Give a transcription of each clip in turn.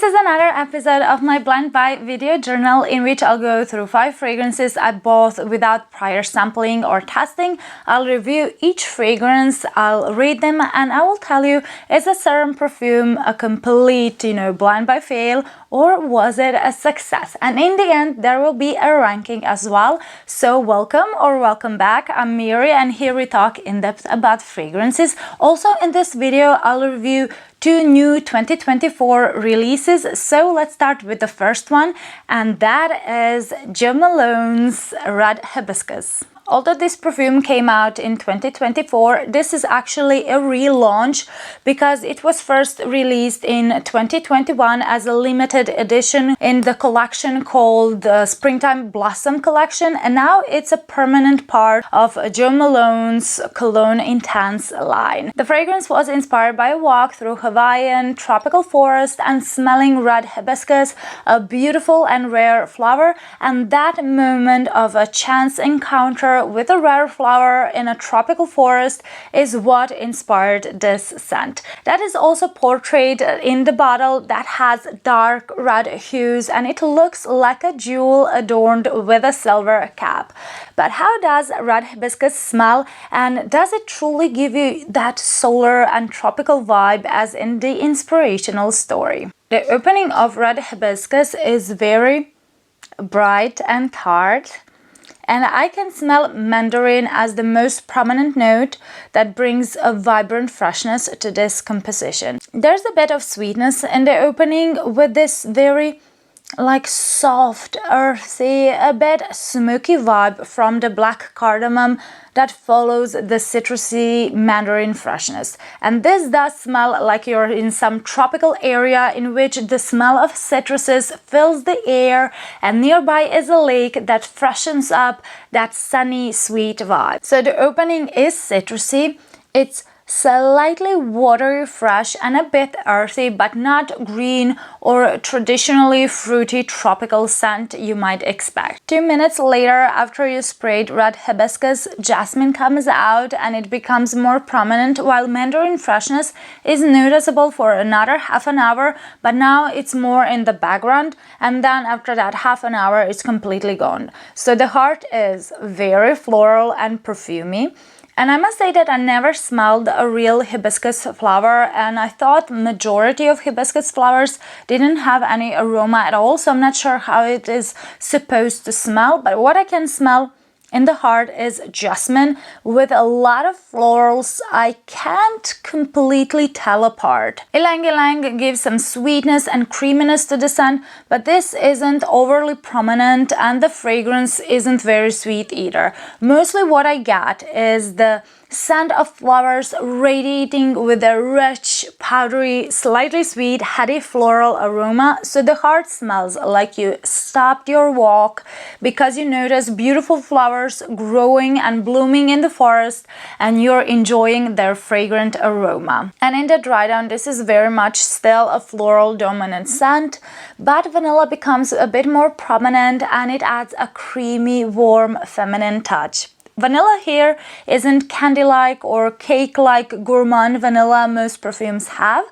This is another episode of my blind buy video journal in which I'll go through 5 fragrances I bought without prior sampling or testing. I'll review each fragrance, I'll rate them, and I will tell you, is a certain perfume a complete, blind buy fail, or was it a success? And in the end, there will be a ranking as well. So welcome or welcome back. I'm Miri, and here we talk in depth about fragrances. Also in this video, I'll review 2 new 2024 releases. So let's start with the first one, and that is Jo Malone's Red Hibiscus. Although this perfume came out in 2024, this is actually a relaunch because it was first released in 2021 as a limited edition in the collection called the Springtime Blossom Collection, and now it's a permanent part of Jo Malone's Cologne Intense line. The fragrance was inspired by a walk through Hawaiian tropical forest and smelling red hibiscus, a beautiful and rare flower, and that moment of a chance encounter with a rare flower in a tropical forest is what inspired this scent. That is also portrayed in the bottle, that has dark red hues and it looks like a jewel adorned with a silver cap. But how does red hibiscus smell, and does it truly give you that solar and tropical vibe as in the inspirational story? The opening of red hibiscus is very bright and tart, and I can smell mandarin as the most prominent note that brings a vibrant freshness to this composition. There's a bit of sweetness in the opening with this very soft, earthy, a bit smoky vibe from the black cardamom that follows the citrusy mandarin freshness. And this does smell like you're in some tropical area in which the smell of citruses fills the air, and nearby is a lake that freshens up that sunny, sweet vibe. So the opening is citrusy. It's slightly watery, fresh, and a bit earthy, but not green or traditionally fruity tropical scent you might expect. 2 minutes later, after you sprayed red hibiscus, jasmine comes out and it becomes more prominent, while mandarin freshness is noticeable for another half an hour, but now it's more in the background, and then after that half an hour it's completely gone. So the heart is very floral and perfumey. And I must say that I never smelled a real hibiscus flower, and I thought majority of hibiscus flowers didn't have any aroma at all, so I'm not sure how it is supposed to smell. But what I can smell in the heart is jasmine with a lot of florals I can't completely tell apart. Ylang ylang gives some sweetness and creaminess to the scent, but this isn't overly prominent and the fragrance isn't very sweet either. Mostly what I get is the scent of flowers radiating with a rich, powdery, slightly sweet, heady floral aroma. So the heart smells like you stopped your walk because you notice beautiful flowers growing and blooming in the forest and you're enjoying their fragrant aroma. And in the dry down, this is very much still a floral dominant scent, but vanilla becomes a bit more prominent and it adds a creamy, warm, feminine touch. Vanilla here isn't candy-like or cake-like gourmand vanilla most perfumes have,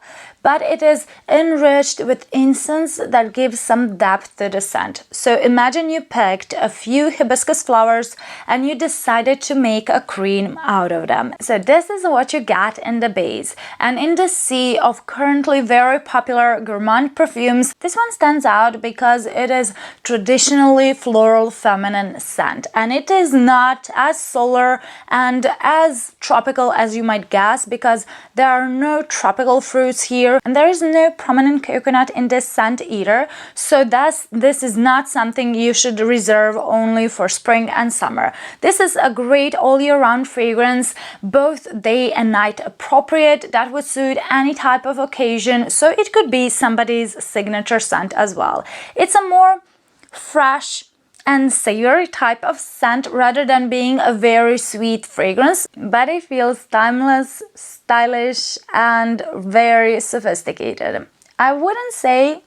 but it is enriched with incense that gives some depth to the scent. So imagine you picked a few hibiscus flowers and you decided to make a cream out of them. So this is what you get in the base. And in the sea of currently very popular gourmand perfumes, this one stands out because it is traditionally floral feminine scent. And it is not as solar and as tropical as you might guess because there are no tropical fruits here. And there is no prominent coconut in this scent either, so thus this is not something you should reserve only for spring and summer. This is a great all year round fragrance, both day and night appropriate, that would suit any type of occasion, so it could be somebody's signature scent as well. It's a more fresh and savory type of scent rather than being a very sweet fragrance, but it feels timeless, stylish, and very sophisticated. I wouldn't say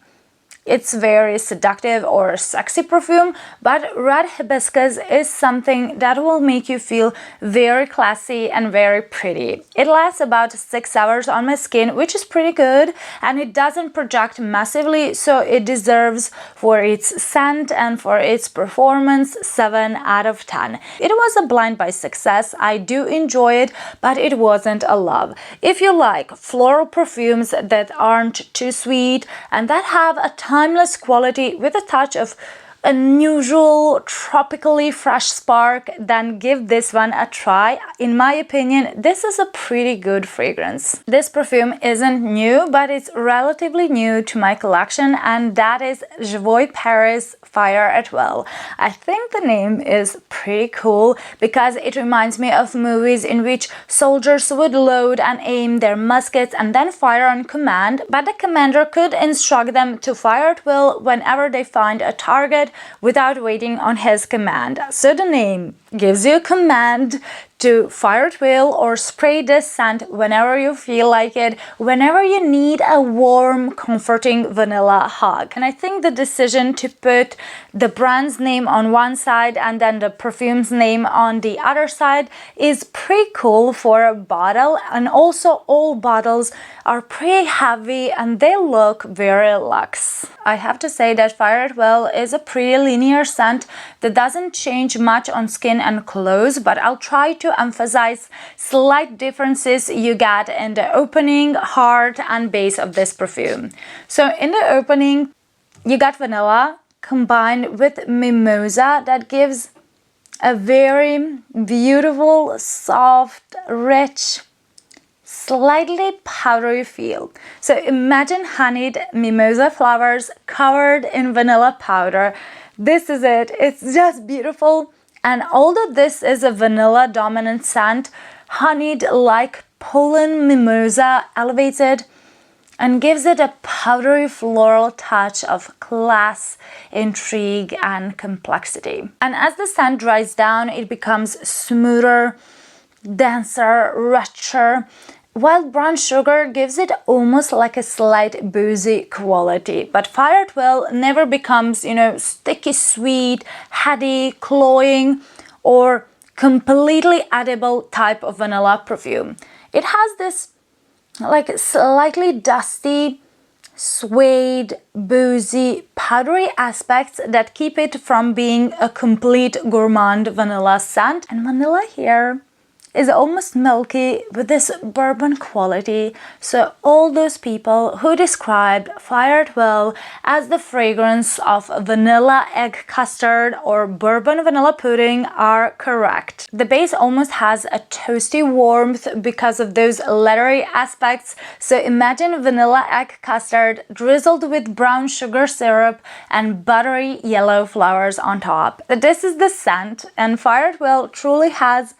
it's very seductive or sexy perfume, but Red Hibiscus is something that will make you feel very classy and very pretty. It lasts about 6 hours on my skin, which is pretty good, and it doesn't project massively, so it deserves for its scent and for its performance 7 out of 10. It was a blind buy success. I do enjoy it, but it wasn't a love. If you like floral perfumes that aren't too sweet and that have a timeless quality with a touch of unusual, tropically fresh spark, then give this one a try. In my opinion, this is a pretty good fragrance. This perfume isn't new, but it's relatively new to my collection, and that is Jovoy Paris Fire at Will. I think the name is pretty cool because it reminds me of movies in which soldiers would load and aim their muskets and then fire on command, but the commander could instruct them to fire at will whenever they find a target without waiting on his command. So the name gives you a command to fire at will or spray this scent whenever you feel like it, whenever you need a warm, comforting vanilla hug. And I think the decision to put the brand's name on one side and then the perfume's name on the other side is pretty cool for a bottle, and also all bottles are pretty heavy and they look very luxe. I have to say that Fire at Will is a pretty linear scent that doesn't change much on skin and clothes, but I'll try to emphasize slight differences you get in the opening, heart, and base of this perfume. So in the opening, you got vanilla combined with mimosa that gives a very beautiful, soft, rich, slightly powdery feel. So imagine honeyed mimosa flowers covered in vanilla powder. This is it. It's just beautiful. And although this is a vanilla dominant scent, honeyed like pollen mimosa elevates it and gives it a powdery floral touch of class, intrigue, and complexity. And as the scent dries down, it becomes smoother, denser, richer, while brown sugar gives it almost like a slight boozy quality. But Fire at Will never becomes, sticky sweet, heady, cloying, or completely edible type of vanilla perfume. It has this like slightly dusty, suede, boozy, powdery aspects that keep it from being a complete gourmand vanilla scent. And vanilla here is almost milky with this bourbon quality. So all those people who described Fire at Will as the fragrance of vanilla egg custard or bourbon vanilla pudding are correct. The base almost has a toasty warmth because of those leathery aspects. So imagine vanilla egg custard drizzled with brown sugar syrup and buttery yellow flowers on top. This is the scent, and Fire at Will truly has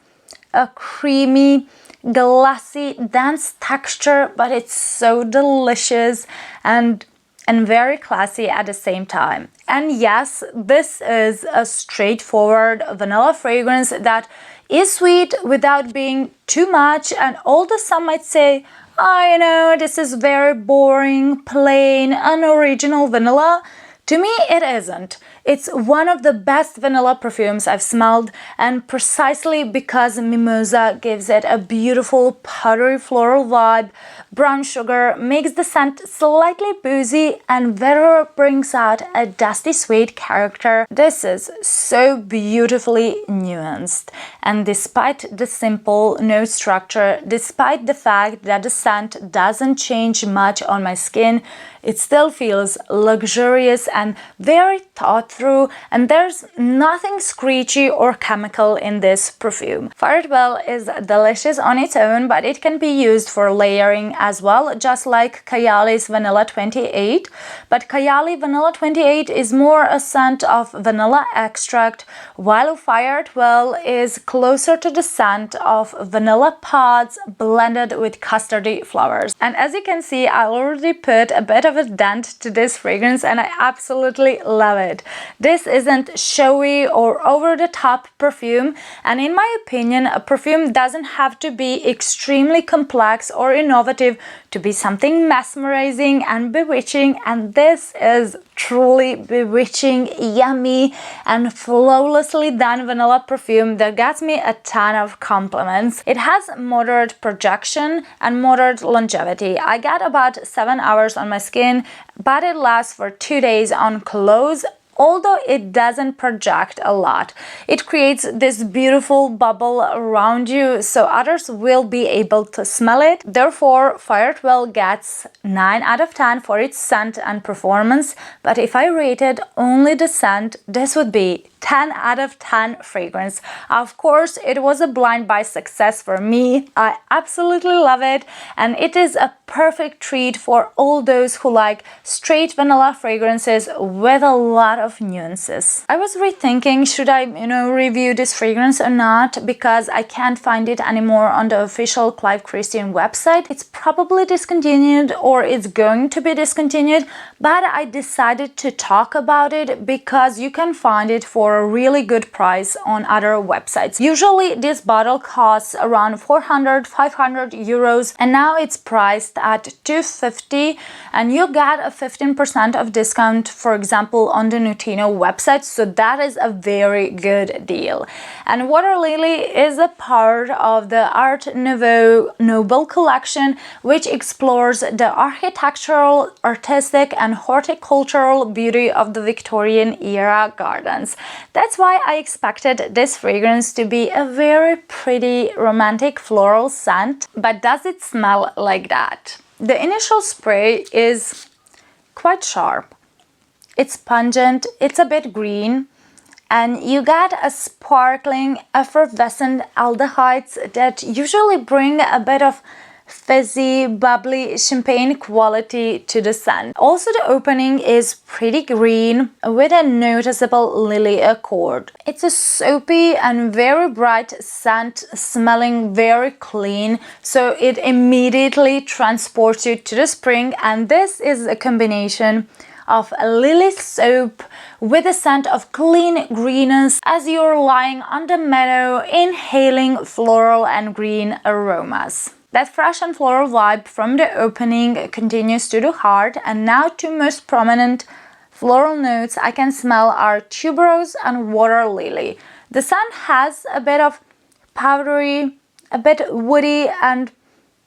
a creamy, glassy, dense texture, but it's so delicious and very classy at the same time. And yes, this is a straightforward vanilla fragrance that is sweet without being too much. And although some might say, this is very boring, plain, unoriginal vanilla, to me, it isn't. It's one of the best vanilla perfumes I've smelled, and precisely because mimosa gives it a beautiful powdery floral vibe, brown sugar makes the scent slightly boozy, and vetiver brings out a dusty sweet character. This is so beautifully nuanced. And despite the simple note structure, despite the fact that the scent doesn't change much on my skin, it still feels luxurious and very thought through, and there's nothing screechy or chemical in this perfume. Fire at Will is delicious on its own, but it can be used for layering as well, just like Kayali's Vanilla 28. But Kayali Vanilla 28 is more a scent of vanilla extract, while Fire at Will is closer to the scent of vanilla pods blended with custardy flowers. And as you can see, I already put a bit of a dent to this fragrance, and I absolutely love it. This isn't showy or over-the-top perfume, and in my opinion, a perfume doesn't have to be extremely complex or innovative to be something mesmerizing and bewitching, and this is truly bewitching, yummy, and flawlessly done vanilla perfume that gets me a ton of compliments. It has moderate projection and moderate longevity. I get about 7 hours on my skin, but it lasts for 2 days on clothes. Although it doesn't project a lot, it creates this beautiful bubble around you so others will be able to smell it. Therefore, Fire 12 gets 9 out of 10 for its scent and performance, but if I rated only the scent, this would be 10 out of 10 fragrance. Of course, it was a blind buy success for me. I absolutely love it, and it is a perfect treat for all those who like straight vanilla fragrances with a lot of nuances. I was rethinking, should I, review this fragrance or not, because I can't find it anymore on the official Clive Christian website. It's probably discontinued or it's going to be discontinued, but I decided to talk about it because you can find it for a really good price on other websites. Usually this bottle costs around 400-500 euros, and now it's priced at 250, and you get a 15% of discount, for example, on the Nutino website, so that is a very good deal. And Water Lily is a part of the Art Nouveau Noble collection, which explores the architectural, artistic, and horticultural beauty of the Victorian era gardens. That's why I expected this fragrance to be a very pretty, romantic floral scent. But does it smell like that? The initial spray is quite sharp. It's pungent, it's a bit green, and you get a sparkling, effervescent aldehydes that usually bring a bit of fizzy, bubbly champagne quality to the scent. Also, the opening is pretty green with a noticeable lily accord. It's a soapy and very bright scent, smelling very clean, so it immediately transports you to the spring, and this is a combination of a lily soap with a scent of clean greenness as you're lying on the meadow inhaling floral and green aromas. That fresh and floral vibe from the opening continues to the heart, and now two most prominent floral notes I can smell are tuberose and water lily. The scent has a bit of powdery, a bit woody, and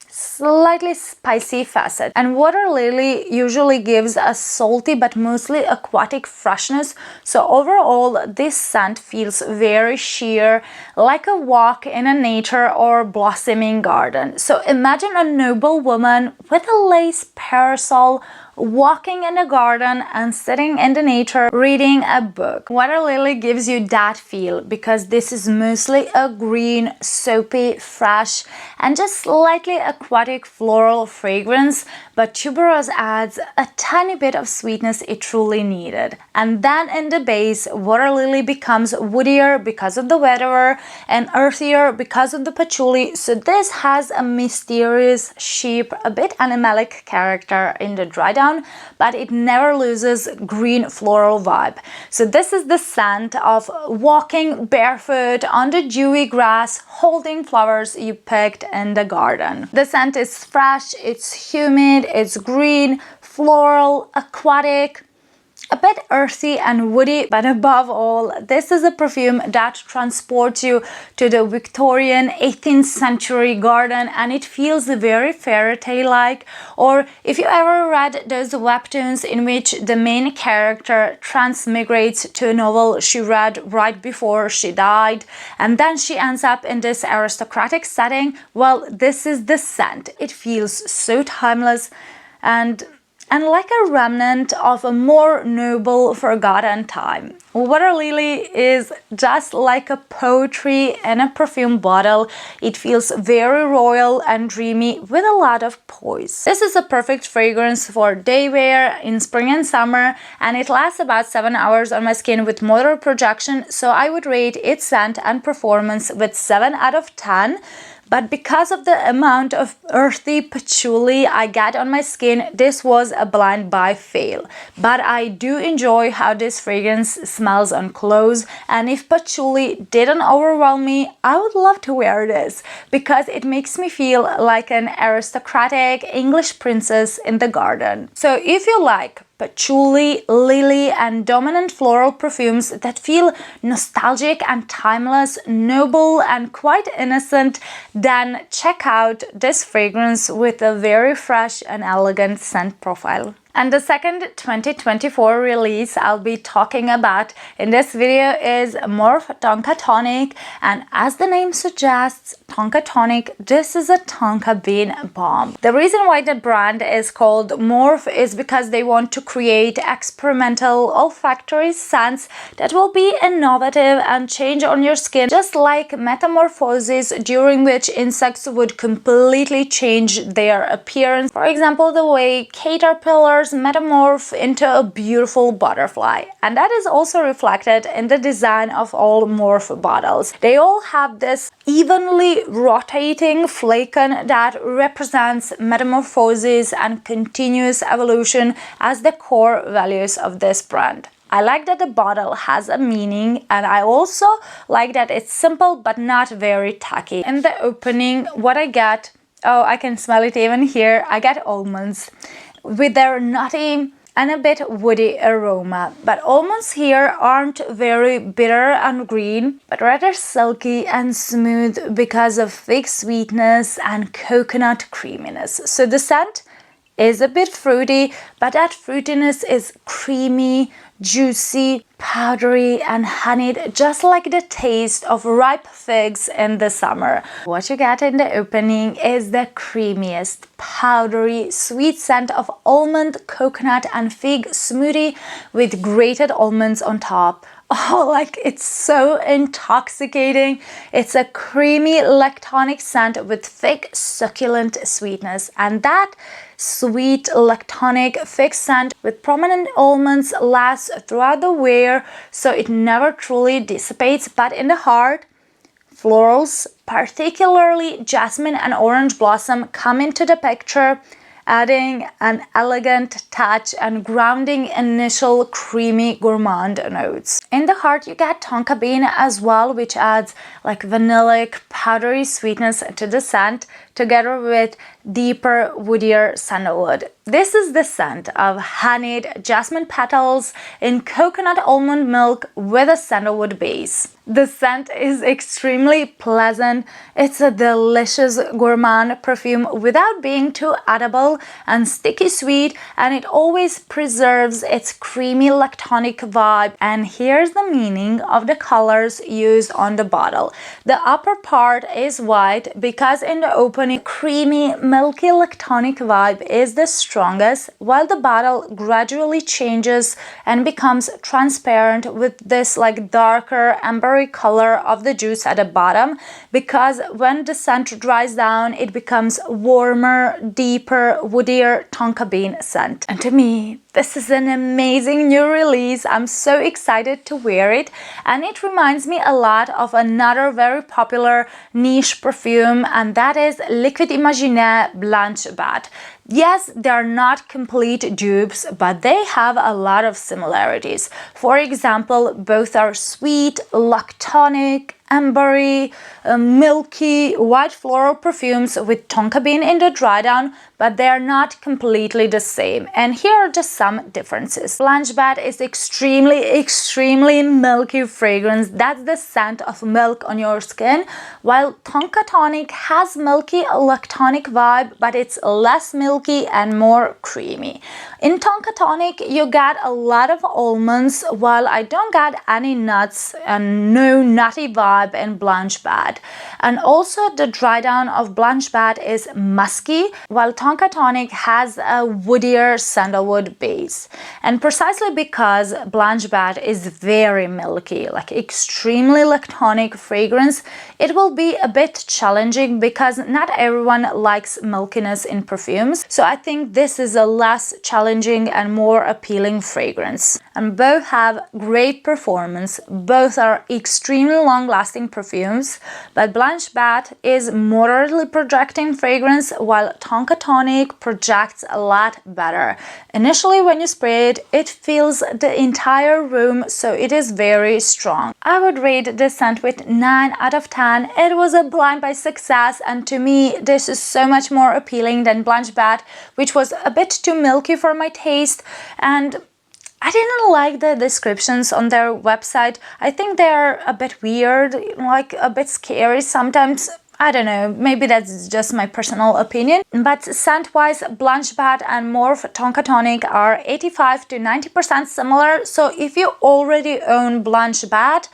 slightly spicy facet, and water lily usually gives a salty but mostly aquatic freshness, so overall this scent feels very sheer, like a walk in a nature or blossoming garden. So imagine a noble woman with a lace parasol walking in the garden and sitting in the nature reading a book. Water lily gives you that feel because this is mostly a green, soapy, fresh, and just slightly aquatic floral fragrance, but tuberose adds a tiny bit of sweetness it truly needed. And then in the base, water lily becomes woodier because of the vetiver and earthier because of the patchouli, so this has a mysterious, sheep, a bit animalic character in the dry down, but it never loses green floral vibe. So this is the scent of walking barefoot on the dewy grass, holding flowers you picked in the garden. The scent is fresh, it's humid, it's green, floral, aquatic, a bit earthy and woody, but above all, this is a perfume that transports you to the Victorian 18th century garden, and it feels very fairy tale-like. Or if you ever read those webtoons in which the main character transmigrates to a novel she read right before she died, and then she ends up in this aristocratic setting, well, this is the scent. It feels so timeless and like a remnant of a more noble, forgotten time. Water lily is just like a poetry in a perfume bottle. It feels very royal and dreamy with a lot of poise. This is a perfect fragrance for day wear in spring and summer, and it lasts about 7 hours on my skin with moderate projection, so I would rate its scent and performance with 7 out of 10. But because of the amount of earthy patchouli I get on my skin, this was a blind buy fail. But I do enjoy how this fragrance smells on clothes, and if patchouli didn't overwhelm me, I would love to wear this because it makes me feel like an aristocratic English princess in the garden. So if you like patchouli, lily, and dominant floral perfumes that feel nostalgic and timeless, noble, and quite innocent, then check out this fragrance with a very fresh and elegant scent profile. And the second 2024 release I'll be talking about in this video is Morph Tonkatonic, and as the name suggests, Tonkatonic, this is a tonka bean bomb. The reason why the brand is called Morph is because they want to create experimental olfactory scents that will be innovative and change on your skin, just like metamorphosis, during which insects would completely change their appearance. For example, the way caterpillars metamorph into a beautiful butterfly, and that is also reflected in the design of all Morph bottles. They all have this evenly rotating flaken that represents metamorphosis and continuous evolution as the core values of this brand. I like that the bottle has a meaning, and I also like that it's simple but not very tacky. In the opening, what I get, oh, I can smell it even here, I get almonds with their nutty and a bit woody aroma. But almonds here aren't very bitter and green, but rather silky and smooth because of fig sweetness and coconut creaminess. So the scent is a bit fruity, but that fruitiness is creamy, juicy, powdery, and honeyed, just like the taste of ripe figs in the summer. What you get in the opening is the creamiest, powdery, sweet scent of almond, coconut, and fig smoothie with grated almonds on top. Oh, like it's so intoxicating. It's a creamy lactonic scent with thick, succulent sweetness, and that sweet lactonic fig scent with prominent almonds lasts throughout the wear, so it never truly dissipates. But in the heart, florals, particularly jasmine and orange blossom, come into the picture, adding an elegant touch and grounding initial creamy gourmand notes. In the heart, you get tonka bean as well, which adds like vanillic, powdery sweetness to the scent, together with deeper, woodier sandalwood. This is the scent of honeyed jasmine petals in coconut almond milk with a sandalwood base. The scent is extremely pleasant. It's a delicious gourmand perfume without being too edible and sticky sweet, and it always preserves its creamy lactonic vibe. And here's the meaning of the colors used on the bottle. The upper part is white because in the opening, creamy, milky lactonic vibe is the strongest, while the bottle gradually changes and becomes transparent with this like darker ambery color of the juice at the bottom, because when the scent dries down, it becomes warmer, deeper, woodier tonka bean scent. And to me, this is an amazing new release. I'm so excited to wear it, and it reminds me a lot of another very popular niche perfume, and that is Liquid Imaginaire Blanche Bat. Yes, they are not complete dupes, but they have a lot of similarities. For example, both are sweet, lactonic, ambery, milky, white floral perfumes with tonka bean in the dry down, but they are not completely the same. And here are just some differences. Blanche Bat is extremely milky fragrance. That's the scent of milk on your skin, while Tonkatonic has milky lactonic vibe, but it's less milky and more creamy. In Tonkatonic, you get a lot of almonds, while I don't get any nuts and no nutty vibe in Blanche Bat. And also the dry down of Blanche Bat is musky, while Tonkatonic has a woodier sandalwood base. And precisely because Blanche Bat is very milky, like extremely lactonic fragrance, it will be a bit challenging because not everyone likes milkiness in perfumes. So I think this is a less challenging challenging and more appealing fragrance. And both have great performance. Both are extremely long-lasting perfumes, but Blanche Bat is moderately projecting fragrance while Tonkatonic projects a lot better. Initially, when you spray it, it fills the entire room, so it is very strong. I would rate this scent with 9 out of 10. It was a blind buy success, and to me, this is so much more appealing than Blanche Bat, which was a bit too milky for my taste, and I didn't like the descriptions on their website. I think they're a bit weird, like a bit scary sometimes. I don't know, maybe that's just my personal opinion. But scent-wise, Blanche Bat and Morph Tonkatonic are 85 to 90% similar. So if you already own Blanche Bat,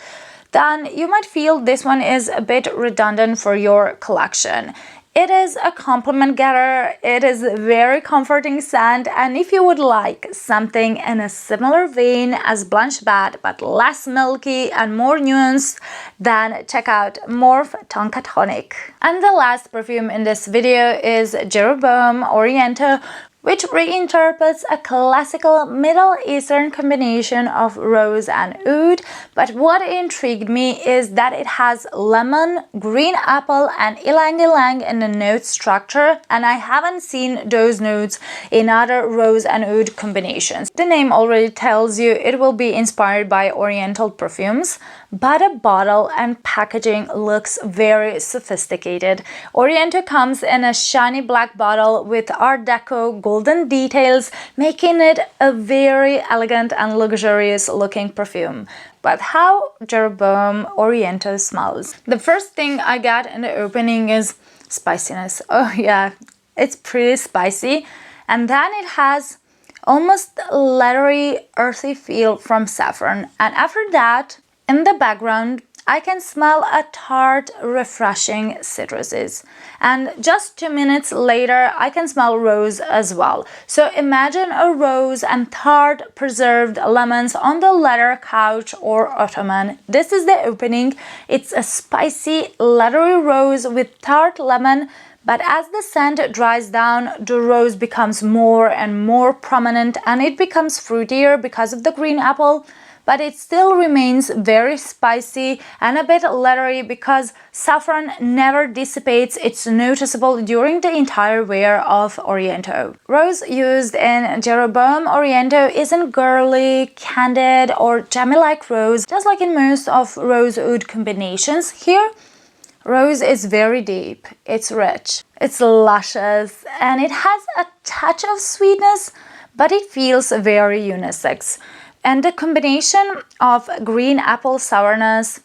then you might feel this one is a bit redundant for your collection. It is a compliment getter, it is a very comforting scent, and if you would like something in a similar vein as Blanche Bat but less milky and more nuanced, then check out Morph Tonkatonic. And the last perfume in this video is Jeroboam Oriento, which reinterprets a classical Middle Eastern combination of rose and oud. But what intrigued me is that it has lemon, green apple, and ylang ylang in the note structure, and I haven't seen those notes in other rose and oud combinations. The name already tells you it will be inspired by Oriental perfumes, but the bottle and packaging looks very sophisticated. Oriento comes in a shiny black bottle with Art Deco golden details, making it a very elegant and luxurious looking perfume. But how Jeroboam Oriento smells. The first thing I got in the opening is spiciness. Oh yeah, it's pretty spicy. And then it has almost leathery, earthy feel from saffron. And after that, in the background, I can smell a tart, refreshing citruses. And just 2 minutes later, I can smell rose as well. So imagine a rose and tart preserved lemons on the leather couch or ottoman. This is the opening. It's a spicy, leathery rose with tart lemon. But as the scent dries down, the rose becomes more and more prominent, and it becomes fruitier because of the green apple. But it still remains very spicy and a bit leathery because saffron never dissipates. It's noticeable during the entire wear of Oriento. Rose used in Jeroboam Oriento isn't girly, candid, or jammy-like rose, just like in most of rose oud combinations. Here, rose is very deep, it's rich, it's luscious, and it has a touch of sweetness, but it feels very unisex. And the combination of green apple sourness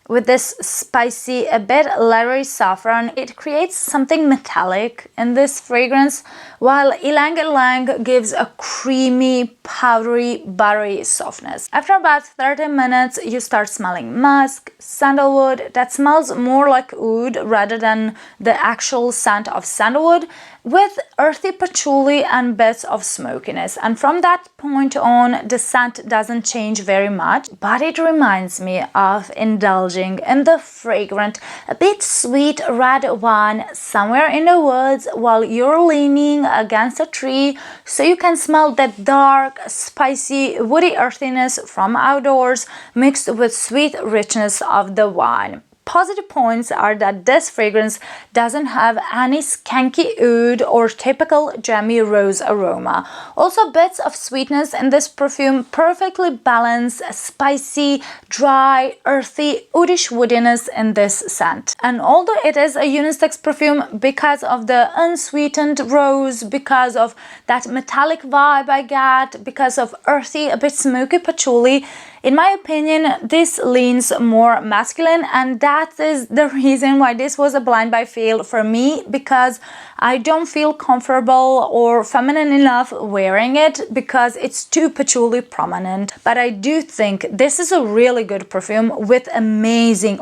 with this spicy, a bit leathery saffron, it creates something metallic in this fragrance, while ylang ylang gives a creamy, powdery, buttery softness. After about 30 minutes, you start smelling musk, sandalwood that smells more like oud rather than the actual scent of sandalwood, with earthy patchouli and bits of smokiness. And from that point on, the scent doesn't change very much, but it reminds me of indulging in the fragrant, a bit sweet red wine somewhere in the woods while you're leaning against a tree, so you can smell that dark, spicy, woody earthiness from outdoors mixed with sweet richness of the wine. Positive points are that this fragrance doesn't have any skanky oud or typical jammy rose aroma. Also, bits of sweetness in this perfume perfectly balance spicy, dry, earthy, oudish woodiness in this scent. And although it is a unisex perfume because of the unsweetened rose, because of that metallic vibe I get, because of earthy, a bit smoky patchouli, in my opinion, this leans more masculine, and that is the reason why this was a blind buy fail for me, because I don't feel comfortable or feminine enough wearing it because it's too patchouli prominent. But I do think this is a really good perfume with amazing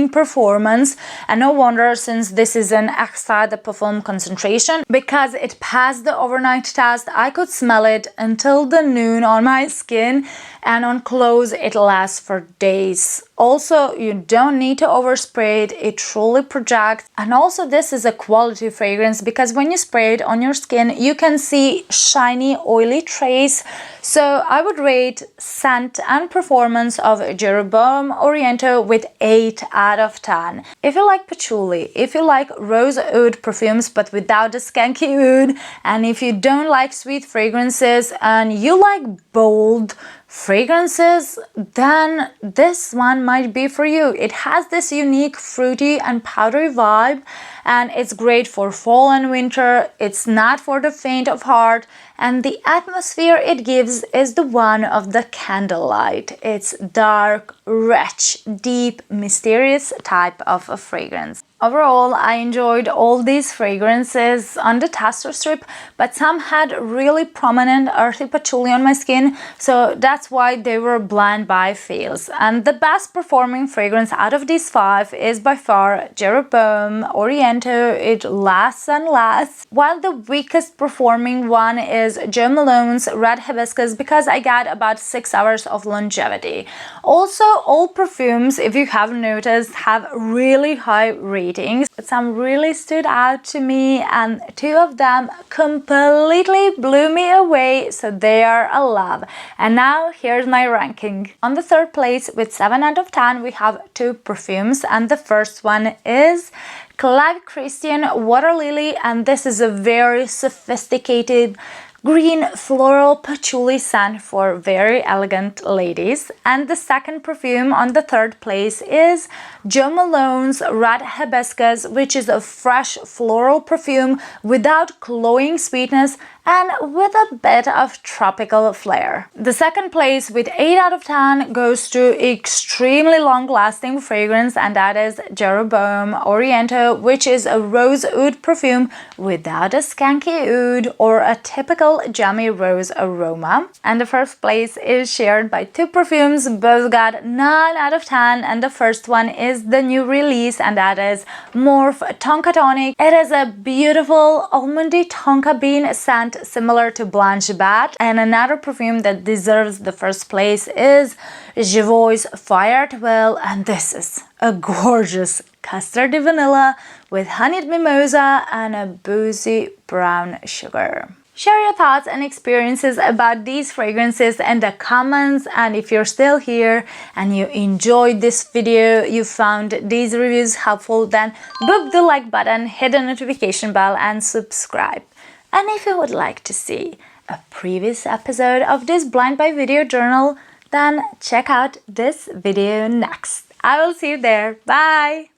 performance, and no wonder, since this is an extra de parfum concentration, because it passed the overnight test. I could smell it until the noon on my skin, and on clothes it lasts for days. Also, you don't don't need to overspray it. It truly projects. And also this is a quality fragrance because when you spray it on your skin, you can see shiny, oily trace. So I would rate scent and performance of Jeroboam Oriento with 8 out of 10. If you like patchouli, if you like rose oud perfumes but without the skanky oud, and if you don't like sweet fragrances and you like bold fragrances, then this one might be for you. It has this unique fruity and powdery vibe, and it's great for fall and winter. It's not for the faint of heart, and the atmosphere it gives is the one of the candlelight. It's dark, rich, deep, mysterious type of a fragrance. Overall, I enjoyed all these fragrances on the tester strip, but some had really prominent earthy patchouli on my skin, so that's why they were blind buy fails. And the best performing fragrance out of these 5 is by far Jeroboam Oriento. It lasts and lasts, while the weakest performing one is Jo Malone's Red Hibiscus because I got about 6 hours of longevity. Also, all perfumes, if you haven't noticed, have really high ratings, but some really stood out to me, and 2 of them completely blew me away, so they are a love. And now here's my ranking. On the 3rd place with 7 out of 10 we have 2 perfumes, and the first one is Clive Christian Water Lily, and this is a very sophisticated green floral patchouli scent for very elegant ladies. And the second perfume on the 3rd place is Jo Malone's Red Hibiscus, which is a fresh floral perfume without cloying sweetness and with a bit of tropical flair. The second place with 8 out of 10 goes to extremely long-lasting fragrance, and that is Jeroboam Oriento, which is a rose oud perfume without a skanky oud or a typical jammy rose aroma. And the first place is shared by 2 perfumes, both got 9 out of 10, and the first one is the new release, and that is Morph Tonkatonic. It is a beautiful almondy tonka bean scent similar to Blanche Bat. And another perfume that deserves the first place is Jovoy's Fire Well, and this is a gorgeous custardy vanilla with honeyed mimosa and a boozy brown sugar. Share your thoughts and experiences about these fragrances in the comments, and if you're still here and you enjoyed this video, you found these reviews helpful, then boop the like button, hit the notification bell and subscribe. And if you would like to see a previous episode of this blind buy video journal, then check out this video next. I will see you there. Bye!